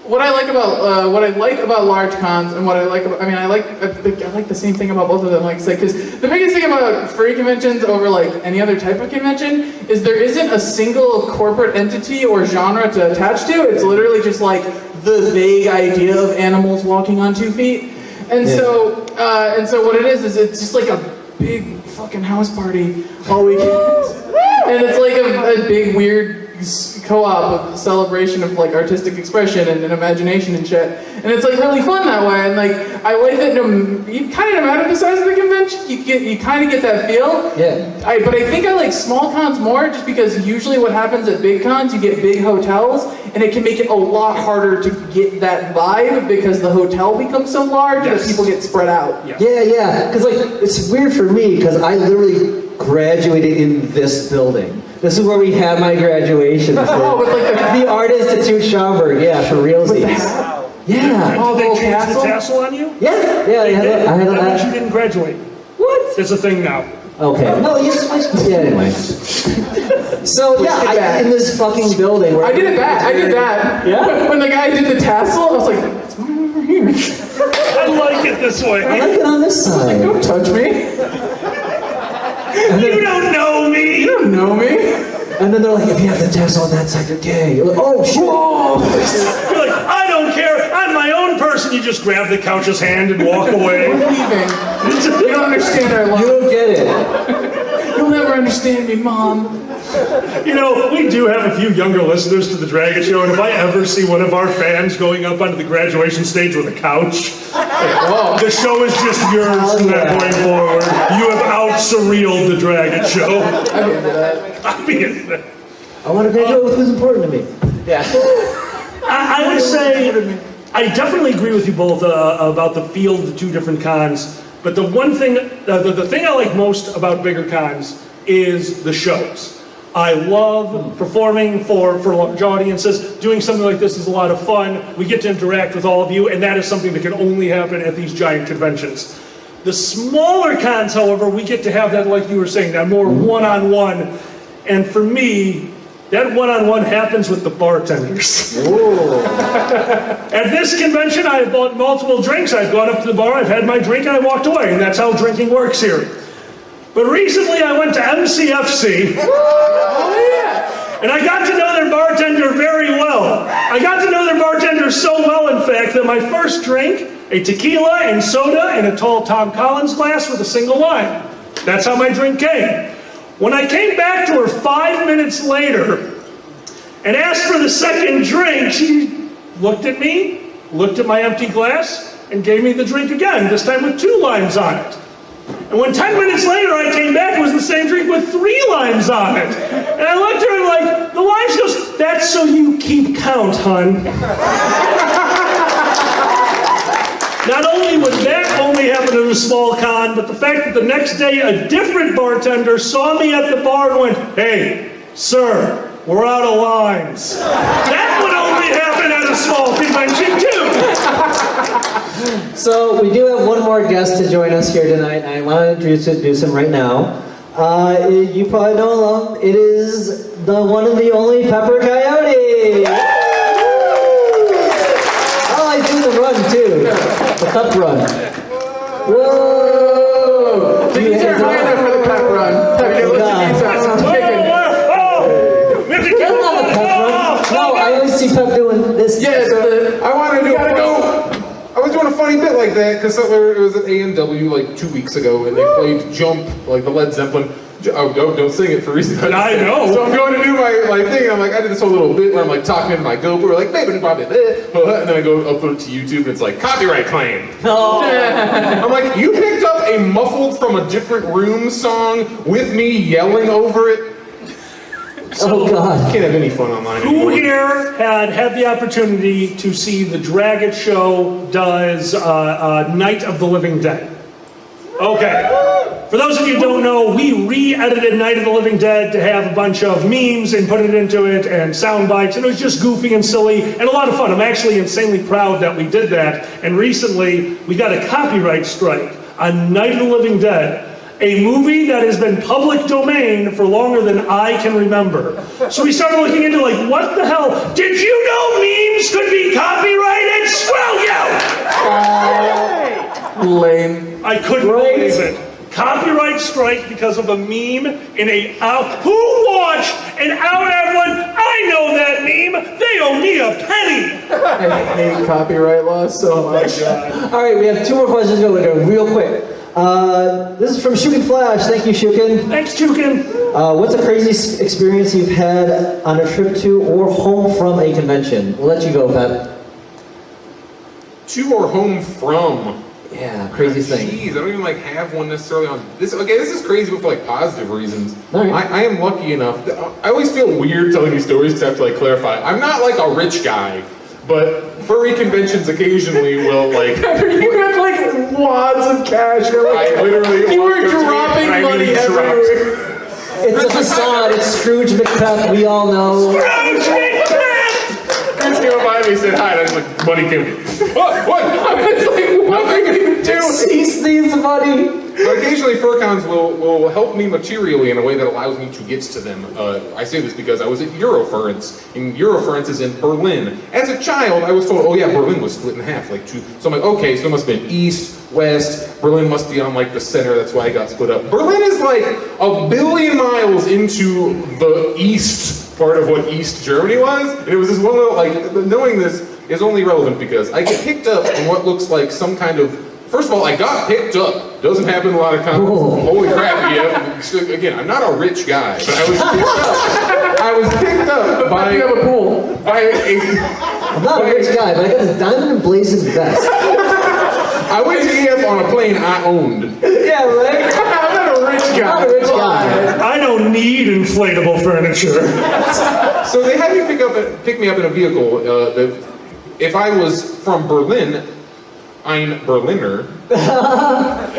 what I like about large cons and what I like about, I like the same thing about both of them. Like, because the biggest thing about furry conventions over like any other type of convention is there isn't a single corporate entity or genre to attach to. It's literally just like the vague idea of animals walking on 2 feet. And so what it is it's just like a big fucking house party all weekend. And it's like a big weird co-op of celebration of like artistic expression and imagination and shit. And it's like really fun that way. And like I like that you kind of no matter the size of the convention, you kind of get that feel. Yeah. But I think I like small cons more just because usually what happens at big cons, you get big hotels and it can make it a lot harder to get that vibe because the hotel becomes so large that people get spread out. Yeah. Because like it's weird for me because I literally graduated in this building. This is where we had my graduation. Oh, with like the Art Institute Schaumburg, yeah, for realsies. Yeah. Oh, they changed the tassel on you? Yeah, I had That means that. you didn't graduate. What? It's a thing now. Okay. No, you switched. Yeah, anyway. So yeah, in this fucking building. Where I did that. Yeah? When the guy did the tassel, I was like, it's over here. I like it this way. I like it on this side. Don't touch me. You don't know me. You don't know me. And then they're like, if you have the tassel on that side, you're gay. You're like, oh, shit. You're like, I don't care. I'm my own person. You just grab the couch's hand and walk away. We're leaving. You don't understand our love. You don't get it. You'll never understand me, Mom. You know, we do have a few younger listeners to the Dragget Show, and if I ever see one of our fans going up onto the graduation stage with a couch, the show is just yours from that point forward. You have out-surrealed the Dragget Show. I'd be into that. I want to graduate with who's important to me. Yeah. I would say, I definitely agree with you both about the feel of the two different cons, but the one thing, the thing I like most about bigger cons is the shows. I love performing for large audiences. Doing something like this is a lot of fun. We get to interact with all of you, and that is something that can only happen at these giant conventions. The smaller cons, however, we get to have that, like you were saying, that more one-on-one. And for me, that one-on-one happens with the bartenders. At this convention, I have bought multiple drinks. I've gone up to the bar, I've had my drink, and I walked away. And that's how drinking works here. But recently I went to MCFC, and I got to know their bartender very well. I got to know their bartender so well, in fact, that my first drink, a tequila and soda in a tall Tom Collins glass with a single lime. That's how my drink came. When I came back to her 5 minutes later and asked for the second drink, she looked at me, looked at my empty glass, and gave me the drink again, this time with 2 limes on it. And when 10 minutes later I came back, it was the same drink with 3 limes on it. And I looked at her and like, the limes goes, that's so you keep count, hun. Not only would that only happen at a small con, but the fact that the next day a different bartender saw me at the bar and went, hey, sir, we're out of limes. That would only happen at a small convention too. So we do have one more guest to join us here tonight, and I want to introduce him right now. You probably know him. It is the one and the only Pepper Coyote. Oh, he's doing the run too. The pep run. Whoa! The keys are high enough for the pep run. Okay, let's That's not a pep run. No, I always see Pep doing this. Yes, I wanted to go. I was doing a funny bit like that because it was at A&W like 2 weeks ago, and they played Jump, like the Led Zeppelin. Oh, don't sing it for reasons. I know. So I'm going to do my thing, and I'm like, I did this whole little bit where I'm like talking into my GoPro, like, baby, and then I go upload it to YouTube, and it's like, copyright claim. Oh. I'm like, you picked up a muffled from a different room song with me yelling over it. Oh God! Can't have any fun online Who anymore. here had the opportunity to see the Dragget Show does Night of the Living Dead? Okay. For those of you who don't know, we re-edited Night of the Living Dead to have a bunch of memes and put it into it and sound bites, and it was just goofy and silly and a lot of fun. I'm actually insanely proud that we did that, and recently we got a copyright strike on Night of the Living Dead, a movie that has been public domain for longer than I can remember. So we started looking into like, what the hell? Did you know memes could be copyrighted? Screw you! Lame. I couldn't believe it. Copyright strike because of a meme in a who watched an Out Evelyn? I know that meme. They owe me a penny. I hate copyright law so much. All right, we have 2 more questions to go real quick. This is from Shukin Flash. Thank you, Shukin. Thanks, Chukin. What's a crazy experience you've had on a trip to or home from a convention? We'll let you go, Pat. To or home from. Yeah, crazy thing. Jeez, I don't even have one necessarily on this. Okay, this is crazy, but for positive reasons. All right. I am lucky enough. I always feel weird telling these stories because I have to clarify. I'm not a rich guy, but furry conventions occasionally will You had wads of cash. You're I literally. you were dropping money everywhere. It's a facade. It's Scrooge McDuck. We all know. Chris came up behind me and said hi, and I was money came. What? What? I was what am I going to do? He needs money. But occasionally furcons will help me materially in a way that allows me to get to them. I say this because I was at Eurofurence, and Eurofurence is in Berlin. As a child, I was told, oh yeah, Berlin was split in half, two. So I'm like, okay, so it must have been east, west, Berlin must be on the center, that's why I got split up. Berlin is 1 billion miles into the east part of what East Germany was, and it was this one little, knowing this is only relevant because I get picked up in what looks like some kind of. First of all, I got picked up. Doesn't happen in a lot of times. Holy crap, yeah. Again, I'm not a rich guy, but I was picked up. I was picked up by. You have a pool. I'm not a rich guy, but I got this diamond and blazing vest. I went to EF on a plane I owned. Yeah, right? I'm not a rich guy. Not a rich guy. I don't need inflatable furniture. So they had me pick me up in a vehicle. If I was from Berlin, ein Berliner. God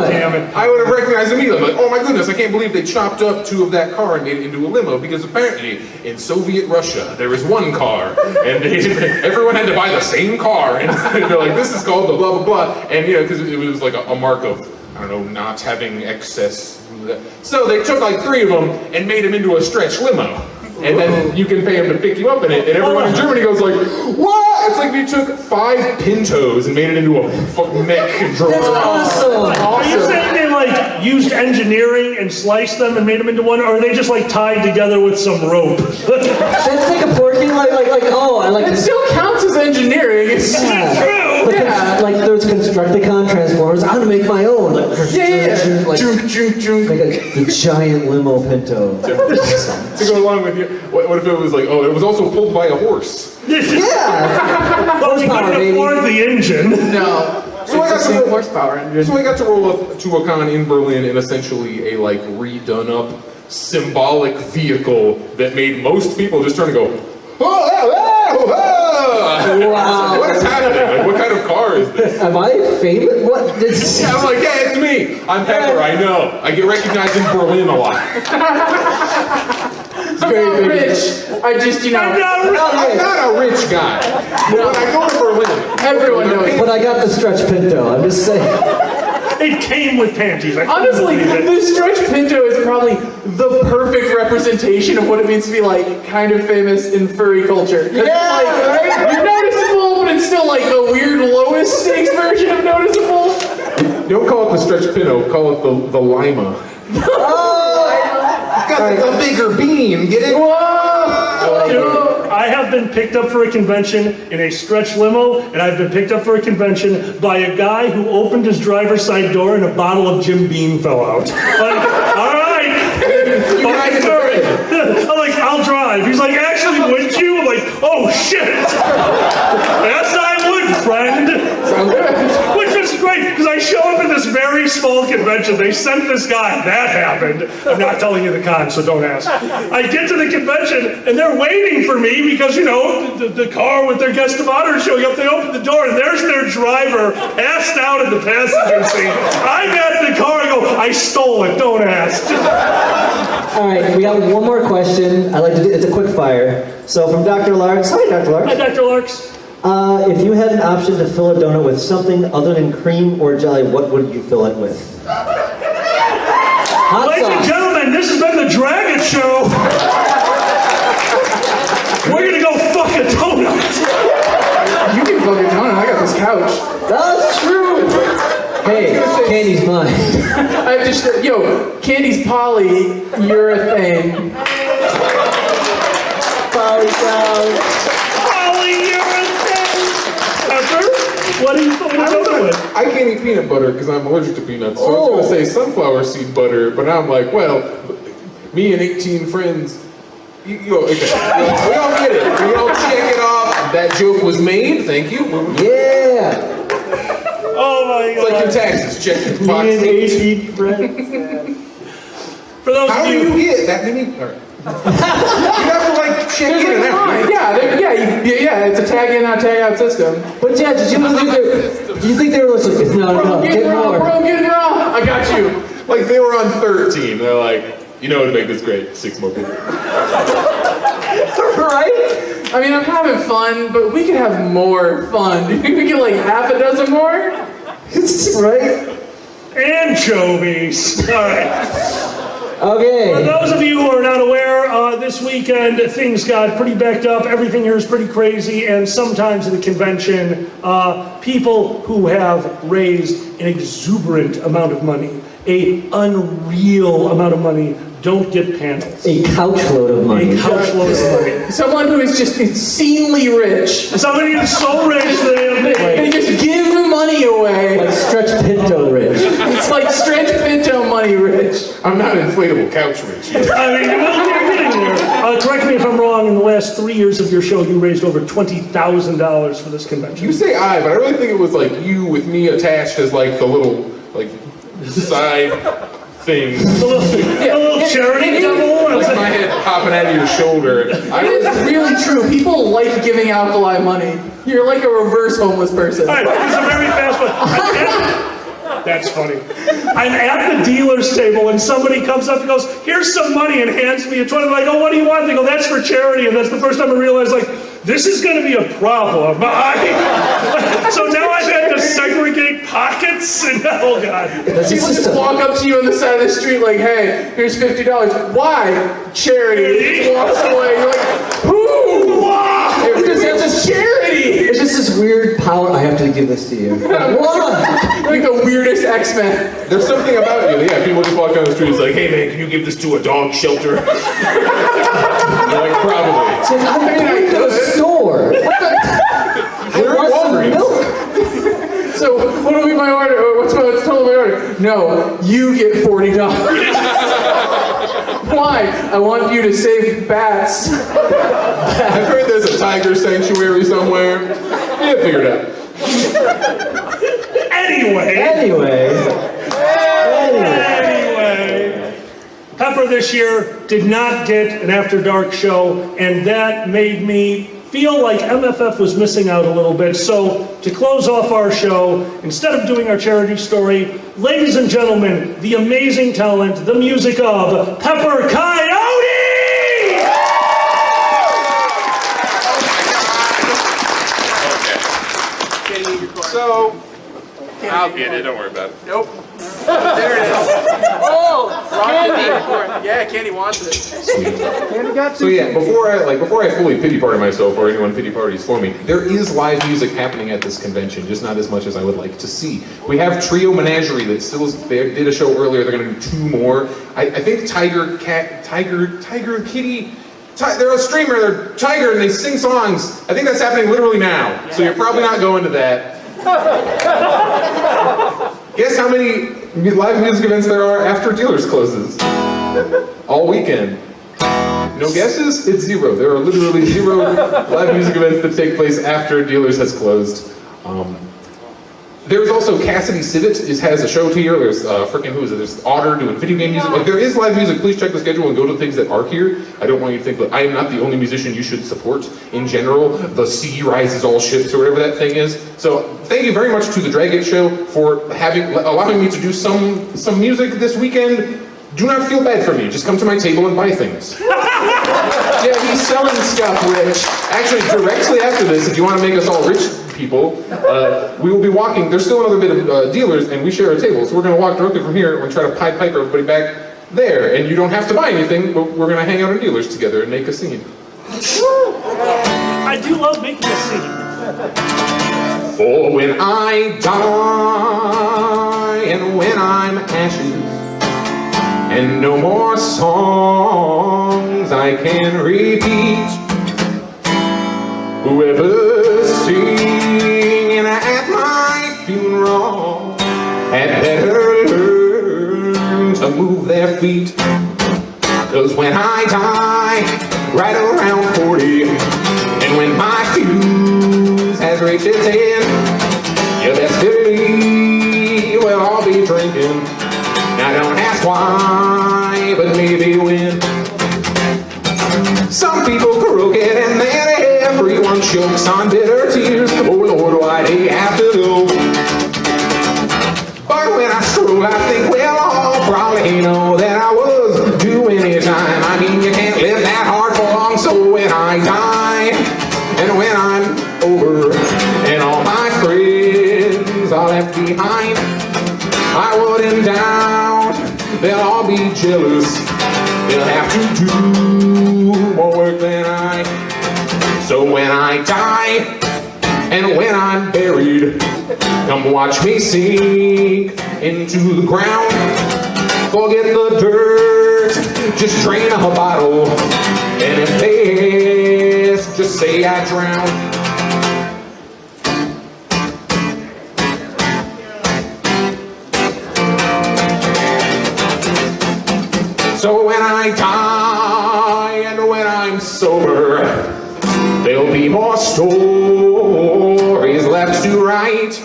damn it. I would have recognized immediately. Oh my goodness, I can't believe they chopped up 2 of that car and made it into a limo because apparently in Soviet Russia there was 1 car and everyone had to buy the same car and they're like, this is called the blah blah blah, and because it was a mark of, I don't know, not having excess. So they took 3 of them and made them into a stretch limo. And then you can pay them to pick you up in it. And everyone in Germany goes what? It's like you took 5 Pintos and made it into a mech drawer. That's awesome. Are you saying they used engineering and sliced them and made them into one, or are they just tied together with some rope? That's a porky, It still counts as engineering. It's true. Those Constructicon Transformers. I'm gonna make my own. The giant limo Pinto. To go along with you, what if it was it was also pulled by a horse? Yeah. Well, we couldn't afford the engine. No. So I got It's to a roll, horsepower engine. So I got to roll up to a con in Berlin in essentially a redone up symbolic vehicle that made most people just turn and go, oh, oh, oh, oh. Wow. What is happening? What kind of car is this? Am I famous? What? Yeah, I'm yeah, it's me. I'm Pepper, I know. I get recognized in Berlin a lot. I'm not rich. I just, I'm not I'm not a rich guy. But when I go to Berlin, everyone knows. But I got the stretch Pinto. I'm just saying. It came with panties. Honestly, the stretch Pinto is probably the perfect representation of what it means to be kind of famous in furry culture. Yeah, You're noticeable, but it's still a weird lowest stakes version of noticeable. don't call it the stretch Pinto, call it the Lima. Got the bigger beam, get it? I have been picked up for a convention in a stretch limo, and I've been picked up for a convention by a guy who opened his driver's side door and a bottle of Jim Beam fell out. All right. I'm I'll drive. He's actually, would you? I'm oh shit. Yes, I would, friend. Which is great, because I show up at this very small convention. They sent this guy. That happened. I'm not telling you the con, so don't ask. I get to the convention, and they're waiting for me because, the car with their guest of honor showing up, they open the door, and there's their driver passed out in the passenger seat. I'm at the car, I go, stole it, don't ask. All right, we got one more question. I like to do, it's a quick fire. So from Dr. Larks. Hi, Dr. Larks. Hi, Dr. Larks. If you had an option to fill a donut with something other than cream or jelly, what would you fill it with? Hot Ladies and sauce. gentlemen, this has been the Dragget Show. We're gonna go fuck a donut. You can fucking donut. I got this couch. That's true. Hey, candy's mine. I just, yo, Candy's Polly, you're a thing. Polly Cow. Polly, you're a thing. Pepper, what are you filling a donut with? I can't eat peanut butter because I'm allergic to peanuts. So I was going to say sunflower seed butter, but now I'm like, well, me and 18 friends, okay. We all get it. We all check it off. That joke was made. Thank you. Yeah. Oh my It's like your god. taxes. Check your box. Me and 18 friends. For those How of do you you get that many? All right. You have to like check in and out. Yeah, it's a tag in, not tag out system. But yeah, do you think they were like, it's not Bro, enough, get get raw, more? bro, get raw. I got you. Like they were on 13. They're like, you know what would make this great? 6 more people. Right? I mean, I'm having fun, but we could have more fun. Do you think we get like half a dozen more? Right? anchovies. All right. For Okay. those of you who are not aware, this weekend things got pretty backed up. Everything here is pretty crazy, and sometimes at the convention, people who have raised an exuberant amount of money, an unreal amount of money, don't get panels. A couch load of money. A couch load of money. Someone who is just insanely rich. Somebody who's so rich that They just give money away. Like Stretch Pinto rich. It's like Stretch Pinto money rich. I'm not inflatable couch rich yet. I mean, well, you're getting there. Correct me if I'm wrong, in the last 3 years of your show, you raised over $20,000 for this convention. You say I, but I really think it was like you with me attached as like the little like side thing. A little charity double. Like my head popping out of your shoulder. It is really true. People like giving Alkali money. You're like a reverse homeless person. All right, this is a very fast one. That's funny. I'm at the dealer's table and somebody comes up and goes, "Here's some money," and hands me a 20. I'm like, "Oh, what do you want?" They go, "That's for charity." And that's the first time I realized, like, this is going to be a problem. So now I've had to segregate pockets and oh god. That's a People just system. walk up to you on the side of the street like, "Hey, here's $50. Why? Charity." He walks away. You're like, "Who? It's just charity." It's just this weird power. I have to give this to you. Why? You're like the weirdest X-Men. There's something about you. Yeah, people just walk down the street. It's like, hey man, can you give this to a dog shelter? You're like, probably. It's like, I'm going to the store. What the? I We're at want some Walgreens. milk. So what will be my order? What's total my order? No, you get $40. Why? I want you to save bats. I've heard there's a tiger sanctuary somewhere. Yeah, figure it out. Anyway, Anyway. Pepper this year did not get an After Dark show, and that made me feel like MFF was missing out a little bit. So to close off our show, instead of doing our charity story, ladies and gentlemen, the amazing talent, the music of Pepper Coyote! So, I'll get it. Don't worry about it. Nope. There it is. Oh, Candy. Yeah, Candy wants it. Candy got So yeah, before I fully pity party myself or anyone pity parties for me, there is live music happening at this convention, just not as much as I would like to see. We have Trio Menagerie that they did a show earlier. They're going to do 2 more. I think Tiger Kitty. They're a streamer. They're Tiger and they sing songs. I think that's happening literally now. So you're probably not going to that. Guess how many live music events there are after Dealers closes? All weekend. No guesses? It's 0. There are literally 0 live music events that take place after Dealers has closed. There's also Cassidy Civet has a show here. There's freaking who is it? There's Otter doing video game music. Like there is live music. Please check the schedule and go to the things that are here. I don't want you to think that I am not the only musician you should support in general. The sea rises all ships or whatever that thing is. So thank you very much to the Dragget Show for allowing me to do some music this weekend. Do not feel bad for me. Just come to my table and buy things. Yeah, he's selling stuff, Rich. Actually, directly after this, if you want to make us all rich people, we will be walking. There's still another bit of dealers, and we share a table. So we're going to walk directly from here and try to pipe everybody back there. And you don't have to buy anything, but we're going to hang out in dealers together and make a scene. I do love making a scene. For when I die and when I'm ashes, and no more songs I can repeat, whoever's singing at my funeral had better learn to move their feet. 'Cause when I die, right around 40, and when my fuse has reached its end, you best believe we'll all be drinking. Now don't ask why, but maybe when. Some people croak it and then everyone chokes on bitter tears. Oh Lord, why they have to go? But when I stroll, I think we'll all probably know that I was due any time. I mean, you can't live that hard for long, so when I die, and when I'm over, and all my friends are left behind, I wouldn't doubt they'll all be jealous. They'll have to do more work than I. So when I die, and when I'm buried, come watch me sink into the ground. Forget the dirt, just drain up a bottle. And if they ask, just say I drowned. So when I die and when I'm sober, there'll be more stories left to write.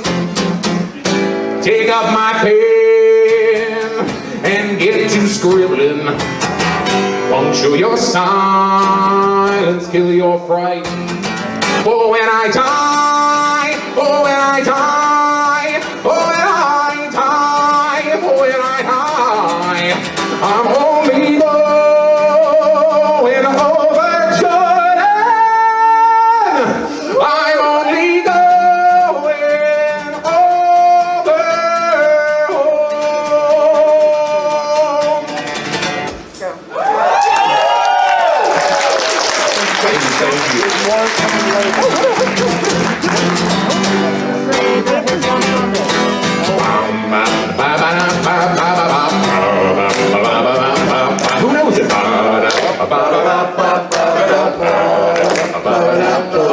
Take up my pen and get to scribbling. Puncture your silence, kill your fright. For when I die, oh when I die, oh when I die, oh when I die, I'm only going over Jordan. I'm only going over home. Thank you. Who knows it? For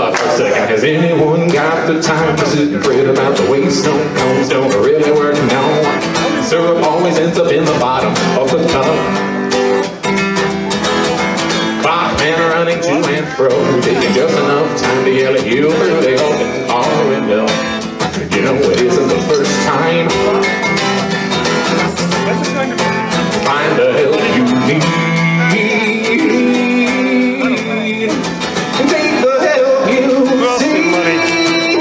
a second, has anyone got the time to sit and fret about the way snow cones don't really work? No. Syrup always ends up in the bottom of the cup. Clockmen running to and fro, taking just enough time to yell at you through the open car window. You know it isn't the first time. Find the help you need. Take the help you see.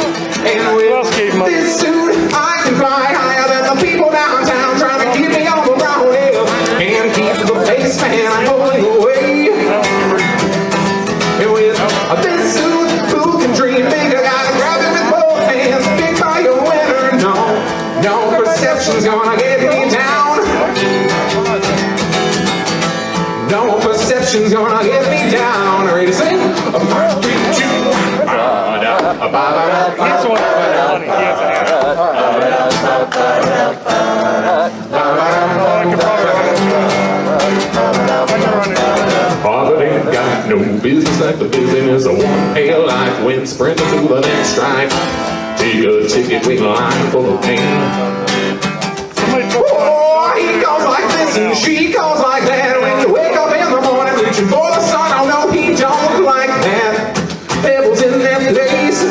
And with this suit, I can fly higher than the people downtown trying to keep me on the ground. Can't keep the face, man, I'm going away. And with this suit, who can dream bigger? Gotta grab it with both hands. Pick by your winner. No perception's gonna get me down. No perception's gonna get me down. Ready to sing? 3, 2, 1. Here's one funny. He has an Father ain't got no business like the business of one pale life. When sprinting to the next strike, take a ticket, wait in line for the pain. Oh, he goes like this and she goes like that. When you wake up in the morning reaching for the sun, oh no, he don't like that. Pebbles in their place.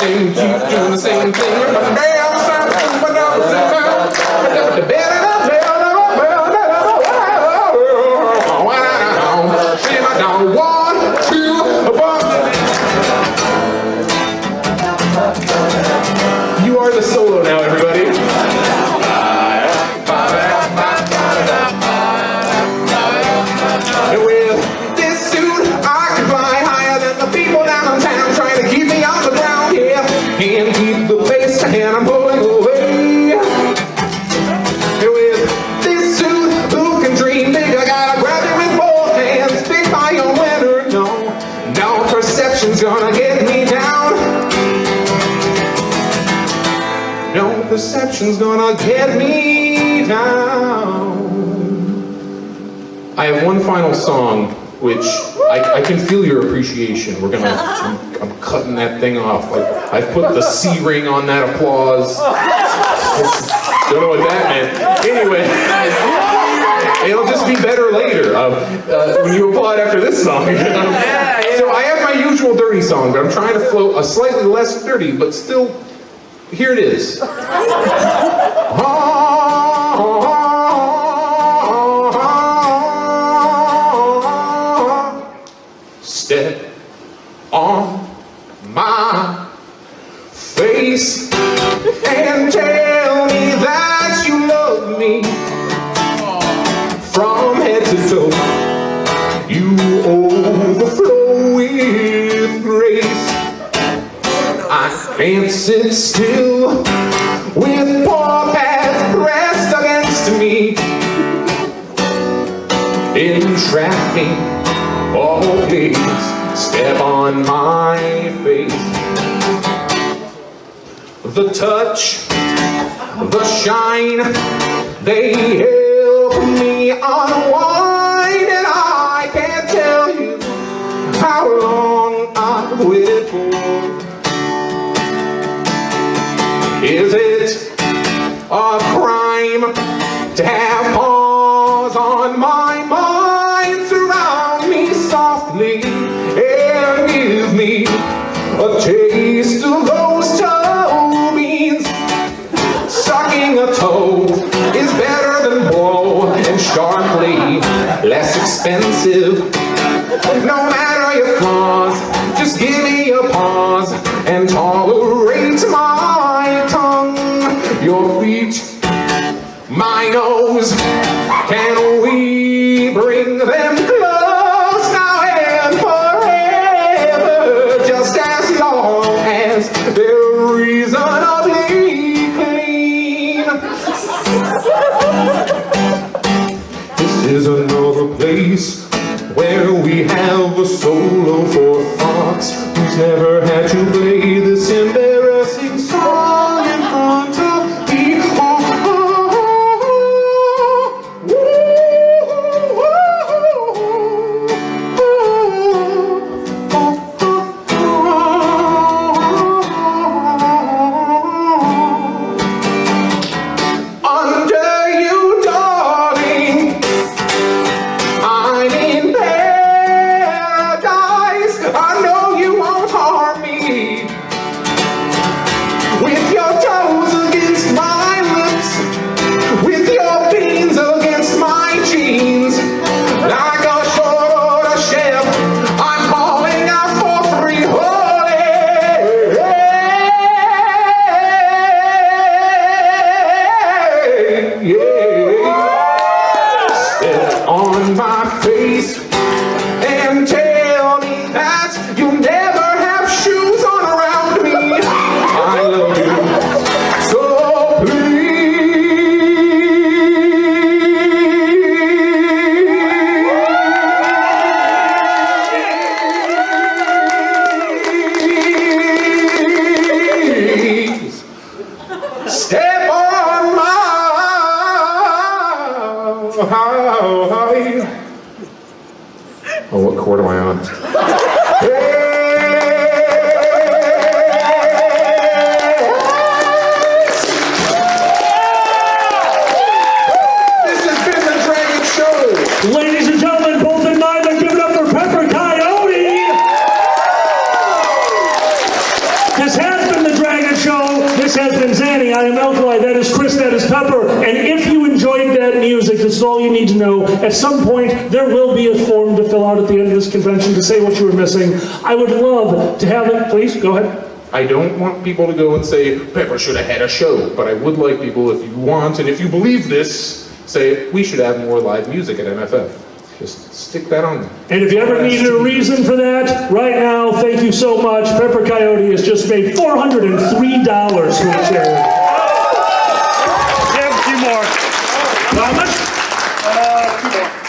same, keep doing the same thing. You are the solo now, everybody. And with this suit, I can fly higher than the people downtown trying to keep me on the ground. Yeah, can't keep the pace, and I'm pulling away. And with this suit, who can dream big? I gotta grab it with both hands, pick my own winner. No perception's gonna get me down. No perception's gonna get me down. I have one final song, which I can feel your appreciation. I'm cutting that thing off. I've put the C ring on that applause. Don't know what that meant. Anyway, it'll just be better later when you applaud after this song. So I have my usual dirty song, but I'm trying to float a slightly less dirty, but still, here it is. Step on my face and tell me that you love me from head to toe. You overflow with grace. I can't sit still with paw pads pressed against me. Entrap me, oh please, step on my face. The touch, the shine, they help me unwind, and I can't tell you how long I've waited for. Is it a crime to have paws on my mind? Surround me softly and give me a taste of those toe beans. Sucking a toe is better than blow, and sharply less expensive. No matter your flaws, just give me a pause and tolerate my tongue, your feet, my nose. Can we bring them close now and forever, just as long as they're reasonably clean? This is another place where we have a solo for fox who's never had to play this embarrassing song in front of me. Under you, darling, I'm in paradise. I know you won't harm me. With your toes against my lips, with your beans against my jeans, like a short chef, I'm calling out for free holy. Yeah. Step on my face and tell me that you'll never have shoes on around me. I love you, so please step on my. Oh, what chord am I on? This has been the Dragget Show. Ladies and gentlemen, both in mind, give it up for Pepper Coyote. This has been Pepper. And if you enjoyed that music, this is all you need to know. At some point, there will be a form to fill out at the end of this convention to say what you were missing. I would love to have it. Please, go ahead. I don't want people to go and say, Pepper should have had a show, but I would like people, if you want, and if you believe this, say, we should have more live music at MFF. Just stick that on there. And if you ever needed a reason for that, right now, thank you so much. Pepper Coyote has just made $403 from the charity. Yeah, a few more. How much?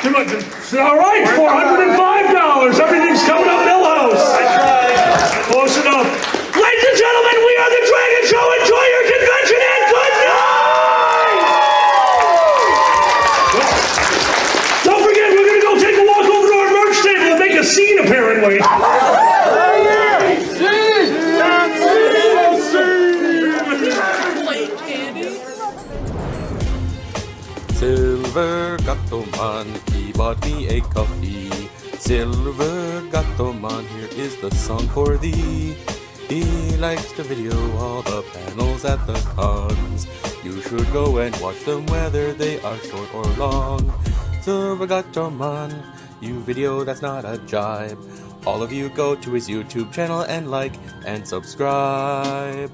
Too much. All right, $405. Everything's coming up Millhouse. I tried. Close enough. Ladies and gentlemen, we are the Dragget Show. Enjoy your convention and good night! Don't forget, we're going to go take a walk over to our merch table and make a scene, apparently. Silver Gattoman, he bought me a coffee. Silver Gattoman, here is the song for thee. He likes to video all the panels at the cons. You should go and watch them whether they are short or long. Silver Gattoman, you video that's not a jibe. All of you go to his YouTube channel and like and subscribe.